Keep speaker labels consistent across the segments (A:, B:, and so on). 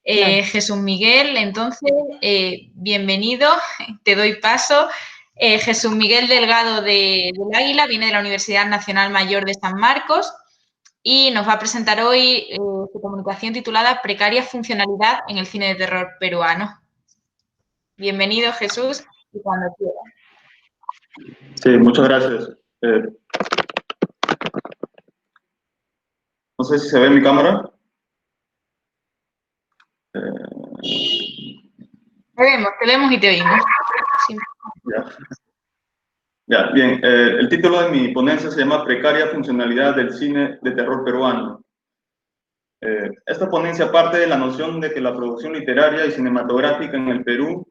A: Claro.
B: Jesús Miguel, entonces, bienvenido, te doy paso. Jesús Miguel Delgado del Águila, viene de la Universidad Nacional Mayor de San Marcos y nos va a presentar hoy su comunicación titulada Precaria funcionalidad en el cine de terror peruano. Bienvenido, Jesús, y cuando quieras.
C: Sí, muchas gracias. No sé si se ve mi cámara.
B: Te vemos y te oímos. Sí.
C: Ya, bien. El título de mi ponencia se llama Precaria funcionalidad del cine de terror peruano. Esta ponencia parte de la noción de que la producción literaria y cinematográfica en el Perú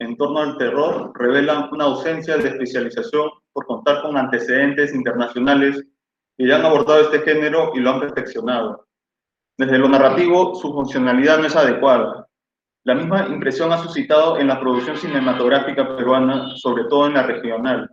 C: en torno al terror revela una ausencia de especialización por contar con antecedentes internacionales que ya han abordado este género y lo han perfeccionado. Desde lo narrativo, su funcionalidad no es adecuada. La misma impresión ha suscitado en la producción cinematográfica peruana, sobre todo en la regional.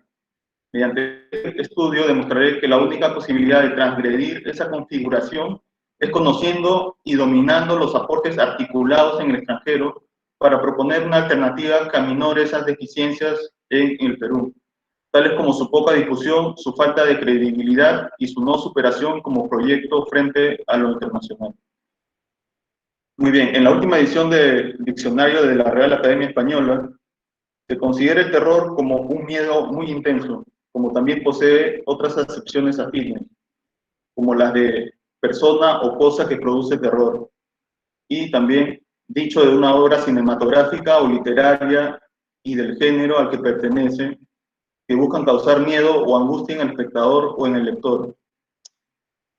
C: Mediante este estudio demostraré que la única posibilidad de transgredir esa configuración es conociendo y dominando los aportes articulados en el extranjero para proponer una alternativa que aminore esas deficiencias en el Perú, tales como su poca difusión, su falta de credibilidad y su no superación como proyecto frente a lo internacional. Muy bien, en la última edición del diccionario de la Real Academia Española, se considera el terror como un miedo muy intenso, como también posee otras acepciones afines, como las de persona o cosa que produce terror, y también dicho de una obra cinematográfica o literaria y del género al que pertenece, que buscan causar miedo o angustia en el espectador o en el lector.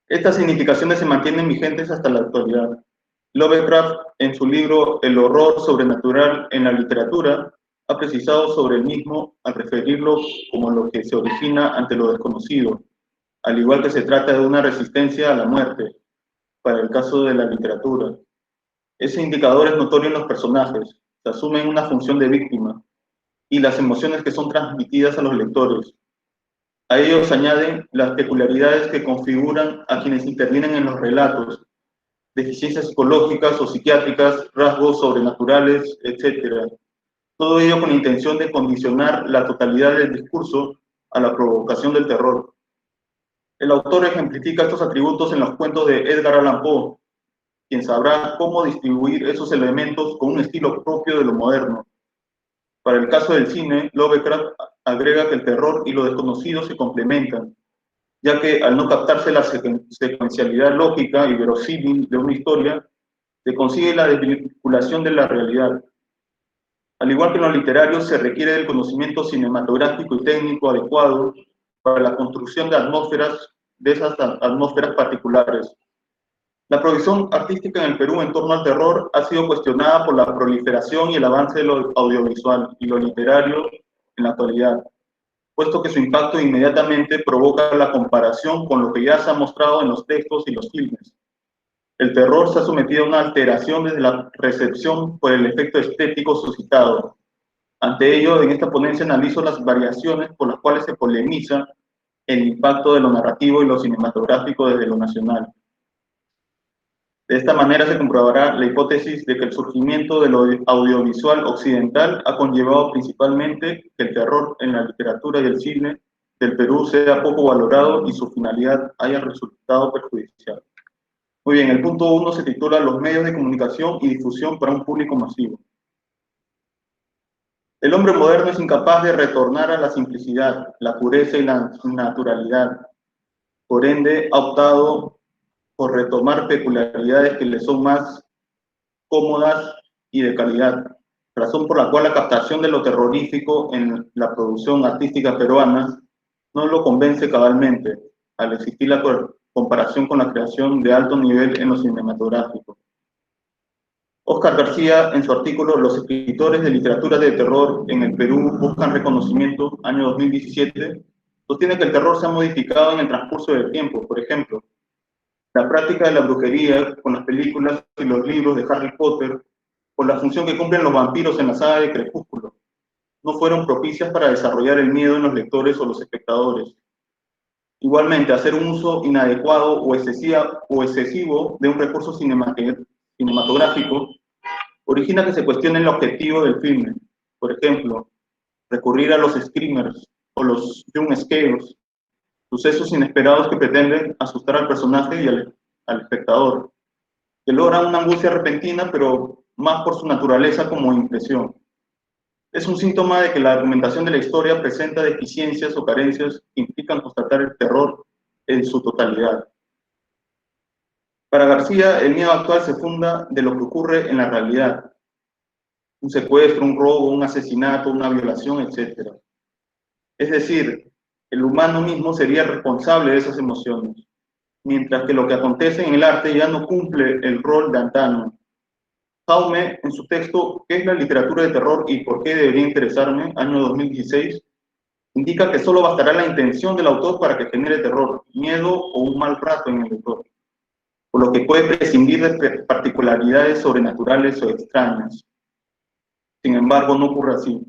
C: Estas significaciones se mantienen vigentes hasta la actualidad. Lovecraft, en su libro El horror sobrenatural en la literatura, ha precisado sobre el mismo al referirlo como lo que se origina ante lo desconocido, al igual que se trata de una resistencia a la muerte, para el caso de la literatura. Ese indicador es notorio en los personajes, se asumen una función de víctima, y las emociones que son transmitidas a los lectores. A ellos se añaden las peculiaridades que configuran a quienes intervienen en los relatos, deficiencias psicológicas o psiquiátricas, rasgos sobrenaturales, etc. Todo ello con la intención de condicionar la totalidad del discurso a la provocación del terror. El autor ejemplifica estos atributos en los cuentos de Edgar Allan Poe, quien sabrá cómo distribuir esos elementos con un estilo propio de lo moderno. Para el caso del cine, Lovecraft agrega que el terror y lo desconocido se complementan, ya que al no captarse la secuencialidad lógica y verosímil de una historia, se consigue la desvinculación de la realidad. Al igual que en lo literario, se requiere del conocimiento cinematográfico y técnico adecuado para la construcción de atmósferas, de esas atmósferas particulares. La producción artística en el Perú en torno al terror ha sido cuestionada por la proliferación y el avance de lo audiovisual y lo literario en la actualidad, puesto que su impacto inmediatamente provoca la comparación con lo que ya se ha mostrado en los textos y los filmes. El terror se ha sometido a una alteración desde la recepción por el efecto estético suscitado. Ante ello, en esta ponencia analizo las variaciones por las cuales se polemiza el impacto de lo narrativo y lo cinematográfico desde lo nacional. De esta manera se comprobará la hipótesis de que el surgimiento de lo audiovisual occidental ha conllevado principalmente que el terror en la literatura y el cine del Perú sea poco valorado y su finalidad haya resultado perjudicial. Muy bien, el punto 1 se titula Los medios de comunicación y difusión para un público masivo. El hombre moderno es incapaz de retornar a la simplicidad, la pureza y la naturalidad. Por ende, ha optado por retomar peculiaridades que le son más cómodas y de calidad, razón por la cual la captación de lo terrorífico en la producción artística peruana no lo convence cabalmente, al existir la comparación con la creación de alto nivel en lo cinematográfico. Óscar García, en su artículo Los escritores de literatura de terror en el Perú buscan reconocimiento, año 2017, sostiene que el terror se ha modificado en el transcurso del tiempo. Por ejemplo, la práctica de la brujería con las películas y los libros de Harry Potter, por la función que cumplen los vampiros en la saga de Crepúsculo, no fueron propicias para desarrollar el miedo en los lectores o los espectadores. Igualmente, hacer un uso inadecuado o excesivo de un recurso cinematográfico origina que se cuestione el objetivo del filme. Por ejemplo, recurrir a los screamers o los jump scares, sucesos inesperados que pretenden asustar al personaje y al espectador, que logran una angustia repentina, pero más por su naturaleza como impresión. Es un síntoma de que la argumentación de la historia presenta deficiencias o carencias que implican constatar el terror en su totalidad. Para García, el miedo actual se funda de lo que ocurre en la realidad. Un secuestro, un robo, un asesinato, una violación, etc. Es decir, el humano mismo sería responsable de esas emociones, mientras que lo que acontece en el arte ya no cumple el rol de antaño. Jaume, en su texto ¿Qué es la literatura de terror y por qué debería interesarme?, año 2016, indica que solo bastará la intención del autor para que genere terror, miedo o un mal rato en el lector, por lo que puede prescindir de particularidades sobrenaturales o extrañas. Sin embargo, no ocurre así.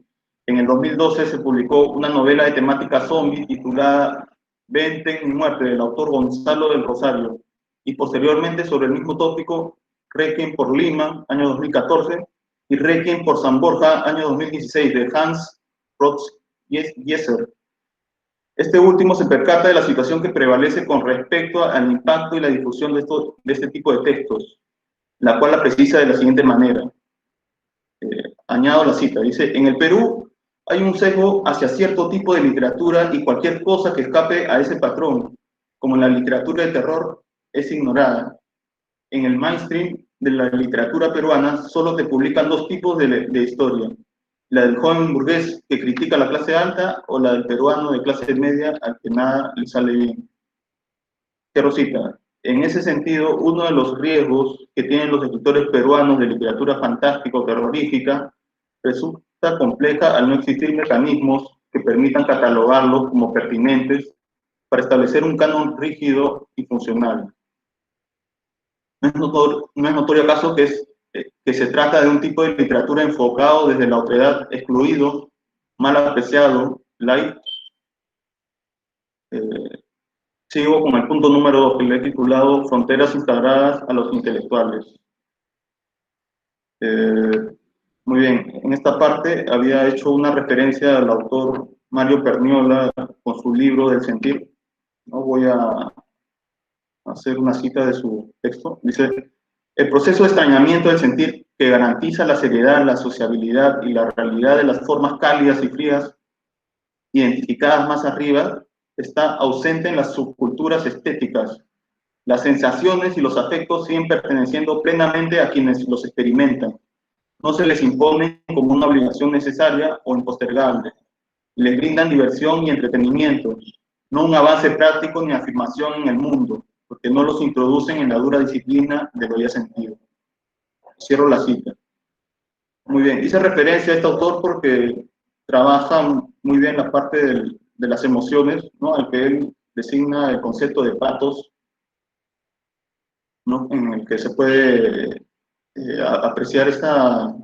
C: En el 2012 se publicó una novela de temática zombie titulada Venten mi muerte, del autor Gonzalo del Rosario, y posteriormente sobre el mismo tópico Requiem por Lima, año 2014, y Requiem por San Borja, año 2016, de Hans Roth-Jesser. Este último se percata de la situación que prevalece con respecto al impacto y la difusión de este tipo de textos, la cual la precisa de la siguiente manera. Añado la cita, dice: en el Perú hay un sesgo hacia cierto tipo de literatura y cualquier cosa que escape a ese patrón, como la literatura de terror, es ignorada. En el mainstream de la literatura peruana solo te publican dos tipos de historia: la del joven burgués que critica a la clase alta o la del peruano de clase media al que nada le sale bien. Cierro cita. En ese sentido, uno de los riesgos que tienen los escritores peruanos de literatura fantástica o terrorífica resulta compleja al no existir mecanismos que permitan catalogarlos como pertinentes para establecer un canon rígido y funcional. No es notorio acaso que se trata de un tipo de literatura enfocado desde la otredad, excluido, mal apreciado, light. Sigo con el punto número 2, que le he titulado Fronteras instauradas a los intelectuales. Muy bien, en esta parte había hecho una referencia al autor Mario Perniola con su libro del sentir. No voy a hacer una cita de su texto. Dice: el proceso de extrañamiento del sentir, que garantiza la seriedad, la sociabilidad y la realidad de las formas cálidas y frías identificadas más arriba, está ausente en las subculturas estéticas. Las sensaciones y los afectos siguen perteneciendo plenamente a quienes los experimentan. No se les impone como una obligación necesaria o impostergable. Les brindan diversión y entretenimiento, no un avance práctico ni afirmación en el mundo, porque no los introducen en la dura disciplina de lo ya sentido. Cierro la cita. Muy bien, hice referencia a este autor porque trabaja muy bien la parte de las emociones, ¿no?, al que él designa el concepto de patos, ¿no?, en el que se puede apreciar esta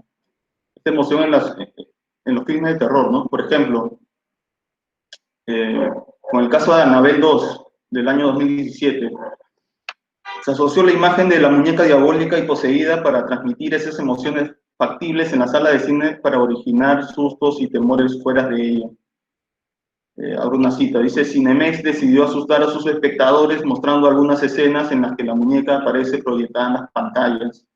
C: emoción en los filmes de terror, ¿no? Por ejemplo, con el caso de Annabelle 2 del año 2017, se asoció la imagen de la muñeca diabólica y poseída para transmitir esas emociones factibles en la sala de cine para originar sustos y temores fuera de ella. Abro una cita, dice: Cinemex decidió asustar a sus espectadores mostrando algunas escenas en las que la muñeca aparece proyectada en las pantallas.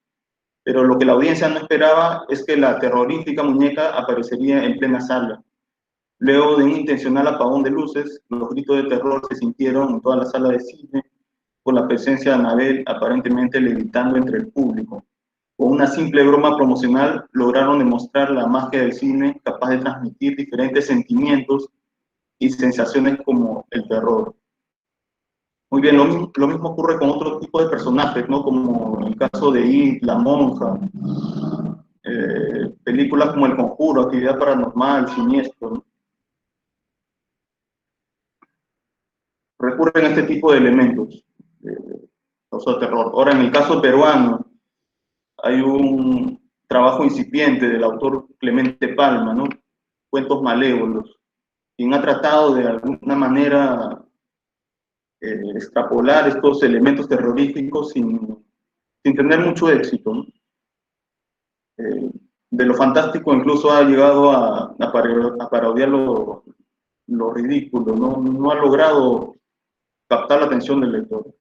C: Pero lo que la audiencia no esperaba es que la terrorífica muñeca aparecería en plena sala. Luego de un intencional apagón de luces, los gritos de terror se sintieron en toda la sala de cine, por la presencia de Annabelle aparentemente levitando entre el público. Con una simple broma promocional lograron demostrar la magia del cine, capaz de transmitir diferentes sentimientos y sensaciones como el terror. Muy bien, lo mismo ocurre con otro tipo de personajes, ¿no?, como el caso de It, La Monja, películas como El Conjuro, Actividad Paranormal, Siniestro, ¿no? Recurren a este tipo de elementos de terror. Ahora, en el caso peruano, hay un trabajo incipiente del autor Clemente Palma, ¿no?, Cuentos Malévolos, quien ha tratado de alguna manera extrapolar estos elementos terroríficos sin tener mucho éxito, ¿no? de lo fantástico incluso ha llegado a parodiar lo ridículo, no ha logrado captar la atención del lector.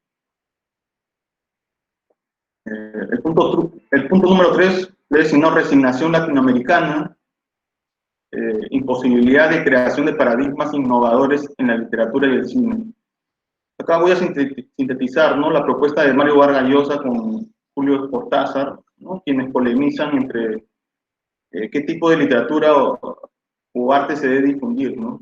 C: El punto número 3 es sino resignación latinoamericana, imposibilidad de creación de paradigmas innovadores en la literatura y el cine. Acá voy a sintetizar, ¿no?, la propuesta de Mario Vargas Llosa con Julio Cortázar, ¿no?, quienes polemizan entre qué tipo de literatura o arte se debe difundir, ¿no?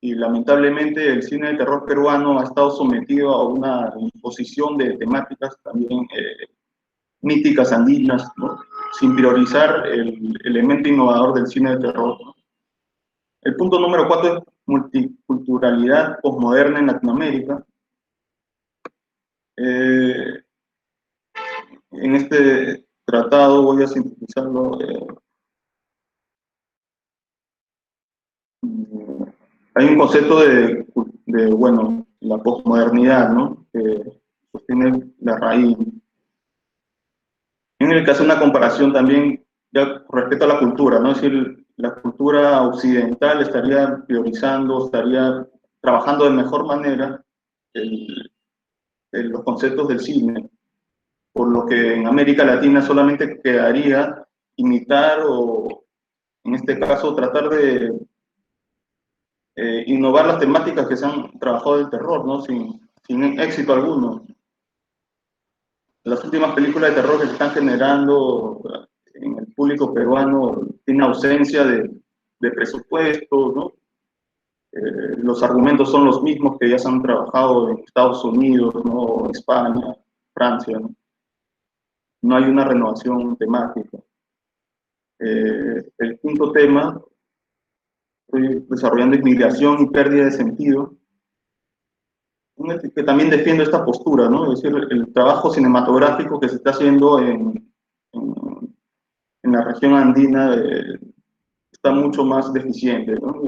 C: Y lamentablemente el cine de terror peruano ha estado sometido a una imposición de temáticas también míticas andinas, ¿no?, sin priorizar el elemento innovador del cine de terror, ¿no? El punto número 4 es multiculturalidad posmoderna en Latinoamérica. En este tratado voy a sintetizarlo. Hay un concepto bueno, la posmodernidad, ¿no?, que sostiene la raíz. En el caso de una comparación también ya con respecto a la cultura, ¿no?, es decir, la cultura occidental estaría priorizando, estaría trabajando de mejor manera los conceptos del cine, por lo que en América Latina solamente quedaría imitar o, en este caso, tratar de innovar las temáticas que se han trabajado del terror, ¿no?, sin éxito alguno. Las últimas películas de terror que se están generando en el público peruano tienen ausencia de presupuesto, ¿no? Los argumentos son los mismos que ya se han trabajado en Estados Unidos, ¿no?, España, Francia, ¿no? No hay una renovación temática. El quinto tema, estoy desarrollando inmigración y pérdida de sentido, que también defiendo esta postura, ¿no? Es decir, el trabajo cinematográfico que se está haciendo en la región andina está mucho más deficiente, ¿no?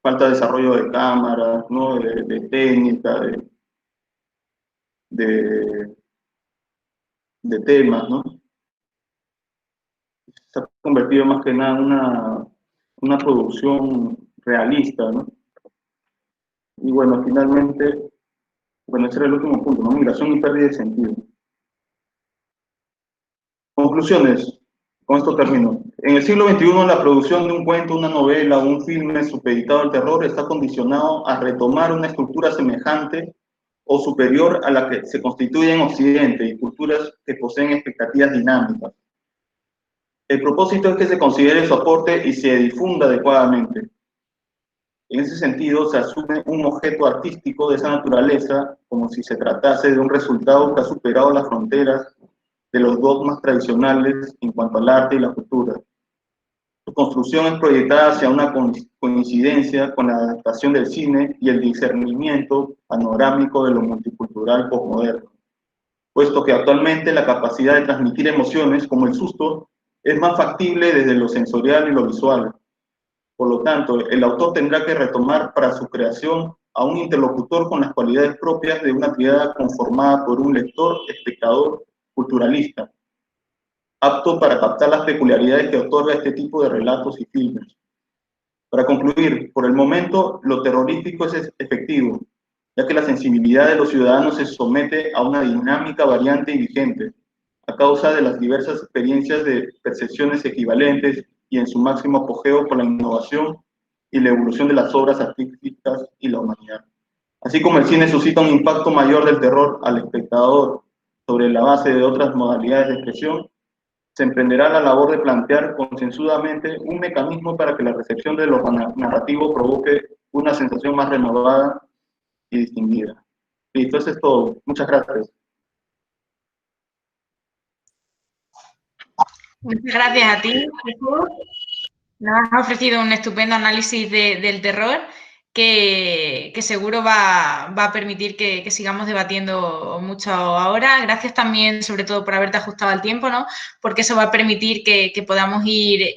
C: Falta de desarrollo de cámaras, ¿no?, de técnica, de temas, ¿no? Se ha convertido más que nada en una producción realista, ¿no? Y bueno, finalmente, bueno, ese era el último punto, ¿no?, migración y pérdida de sentido. Conclusiones, con esto termino. En el siglo XXI, la producción de un cuento, una novela o un filme supeditado al terror está condicionado a retomar una estructura semejante o superior a la que se constituye en Occidente y culturas que poseen expectativas dinámicas. El propósito es que se considere su aporte y se difunda adecuadamente. En ese sentido, se asume un objeto artístico de esa naturaleza como si se tratase de un resultado que ha superado las fronteras de los dogmas tradicionales en cuanto al arte y la cultura. Su construcción es proyectada hacia una coincidencia con la adaptación del cine y el discernimiento panorámico de lo multicultural posmoderno, puesto que actualmente la capacidad de transmitir emociones como el susto es más factible desde lo sensorial y lo visual. Por lo tanto, el autor tendrá que retomar para su creación a un interlocutor con las cualidades propias de una tirada conformada por un lector, espectador, culturalista, apto para captar las peculiaridades que otorga este tipo de relatos y filmes. Para concluir, por el momento, lo terrorífico es efectivo, ya que la sensibilidad de los ciudadanos se somete a una dinámica variante y vigente, a causa de las diversas experiencias de percepciones equivalentes y en su máximo apogeo por la innovación y la evolución de las obras artísticas y la humanidad. Así como el cine suscita un impacto mayor del terror al espectador sobre la base de otras modalidades de expresión, se emprenderá la labor de plantear concienzudamente un mecanismo para que la recepción de lo narrativo provoque una sensación más renovada y distinguida. Y entonces es todo. Muchas gracias.
B: Muchas gracias a ti, Jesús. Nos has ofrecido un estupendo análisis del terror que seguro va a permitir que sigamos debatiendo mucho ahora. Gracias también, sobre todo, por haberte ajustado al tiempo, ¿no? Porque eso va a permitir que podamos ir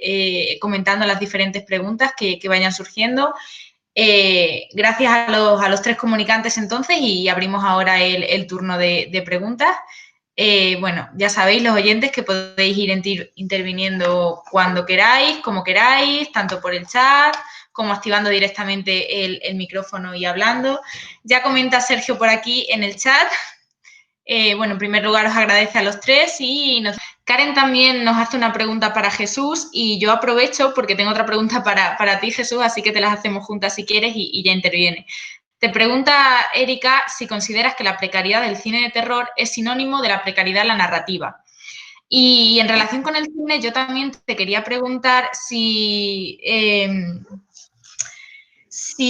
B: comentando las diferentes preguntas que vayan surgiendo. Gracias a los tres comunicantes entonces y abrimos ahora el turno de preguntas. bueno, ya sabéis los oyentes que podéis ir interviniendo cuando queráis, como queráis, tanto por el chat como activando directamente el micrófono y hablando. Ya comenta Sergio por aquí en el chat. Bueno, en primer lugar os agradece a los tres y Karen también nos hace una pregunta para Jesús y yo aprovecho porque tengo otra pregunta para ti, Jesús, así que te las hacemos juntas si quieres y ya interviene. Te pregunta Erika si consideras que la precariedad del cine de terror es sinónimo de la precariedad en la narrativa. Y en relación con el cine, yo también te quería preguntar si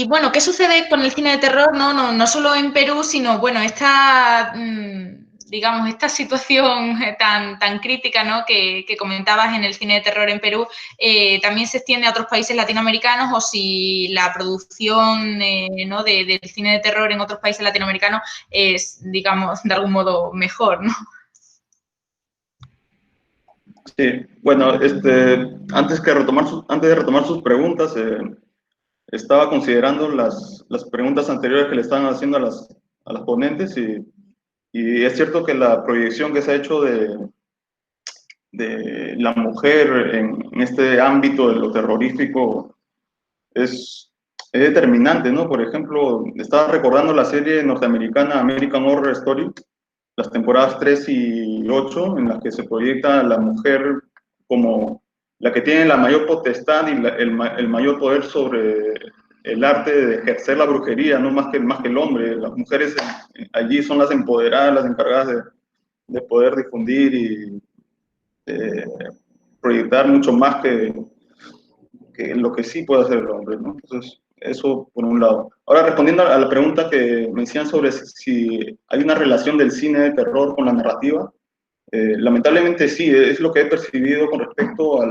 B: bueno, ¿qué sucede con el cine de terror? No solo en Perú, sino, bueno, digamos, esta situación tan crítica, ¿no? que comentabas en el cine de terror en Perú, también se extiende a otros países latinoamericanos o si la producción ¿no? del cine de terror en otros países latinoamericanos es, digamos, de algún modo mejor, ¿no?
C: Sí, bueno, antes de retomar sus preguntas, estaba considerando las preguntas anteriores que le estaban haciendo a las ponentes y es cierto que la proyección que se ha hecho de la mujer en este ámbito de lo terrorífico es determinante, ¿no? Por ejemplo, estaba recordando la serie norteamericana American Horror Story, las temporadas 3 y 8, en las que se proyecta a la mujer como la que tiene la mayor potestad y el mayor poder sobre el arte de ejercer la brujería, no más que el hombre. Las mujeres allí son las empoderadas, las encargadas de poder difundir y proyectar mucho más que lo que sí puede hacer el hombre, ¿no? Entonces, eso por un lado. Ahora, respondiendo a la pregunta que me decían sobre si hay una relación del cine de terror con la narrativa, lamentablemente sí, es lo que he percibido con respecto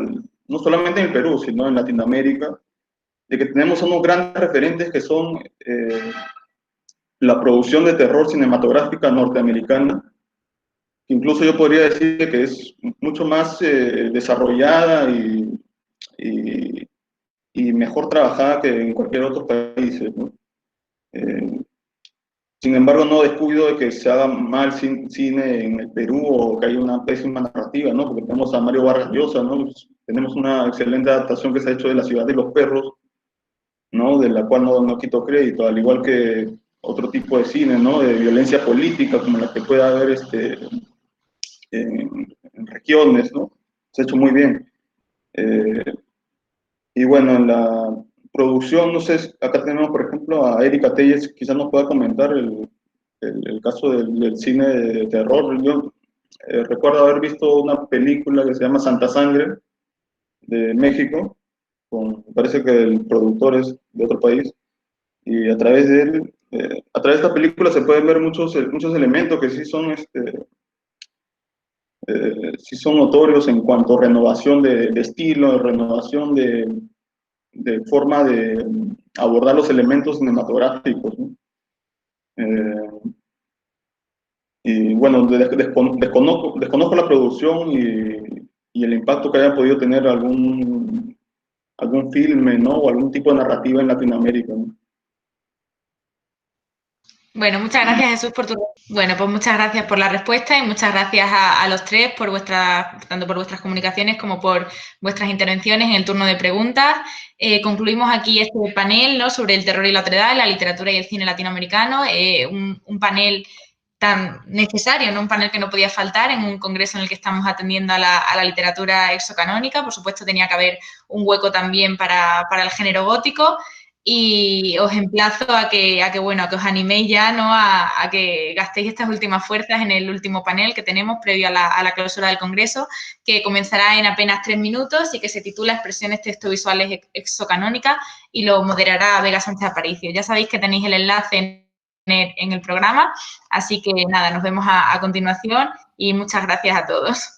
C: no solamente en el Perú, sino en Latinoamérica, de que tenemos unos grandes referentes que son la producción de terror cinematográfica norteamericana, que incluso yo podría decir que es mucho más desarrollada y, y mejor trabajada que en cualquier otro país, ¿no? Sin embargo, no descuido de que se haga mal cine en el Perú o que haya una pésima narrativa, ¿no? Porque tenemos a Mario Vargas Llosa, ¿no? Tenemos una excelente adaptación que se ha hecho de La Ciudad de los Perros, ¿no? De la cual no quito crédito, al igual que otro tipo de cine, ¿no? De violencia política, como la que puede haber en regiones, ¿no? Se ha hecho muy bien. Y bueno, en la producción, no sé, acá tenemos, por ejemplo, a Erika Telles, quizás nos pueda comentar el caso del cine de terror. Yo recuerdo haber visto una película que se llama Santa Sangre, de México, parece que el productor es de otro país, y a través de él, a través de esta película se pueden ver muchos elementos que sí son notorios en cuanto a renovación de estilo, renovación de forma de abordar los elementos cinematográficos, ¿no? Y bueno, desconozco la producción y el impacto que haya podido tener algún filme, ¿no? O algún tipo de narrativa en Latinoamérica, ¿no?
B: Bueno, muchas gracias Jesús Bueno, pues muchas gracias por la respuesta y muchas gracias a los tres por tanto por vuestras comunicaciones como por vuestras intervenciones en el turno de preguntas. Concluimos aquí este panel, ¿no? Sobre el terror y la otredad, la literatura y el cine latinoamericano, un panel tan necesario, ¿no? Un panel que no podía faltar en un congreso en el que estamos atendiendo a la literatura exocanónica. Por supuesto, tenía que haber un hueco también para el género gótico. Y os emplazo a que os animéis ya, ¿no? A que gastéis estas últimas fuerzas en el último panel que tenemos previo a la clausura del Congreso, que comenzará en apenas 3 minutos y que se titula Expresiones textovisuales exocanónicas y lo moderará Vega Sánchez Aparicio. Ya sabéis que tenéis el enlace en el programa, así que nada, nos vemos a continuación y muchas gracias a todos.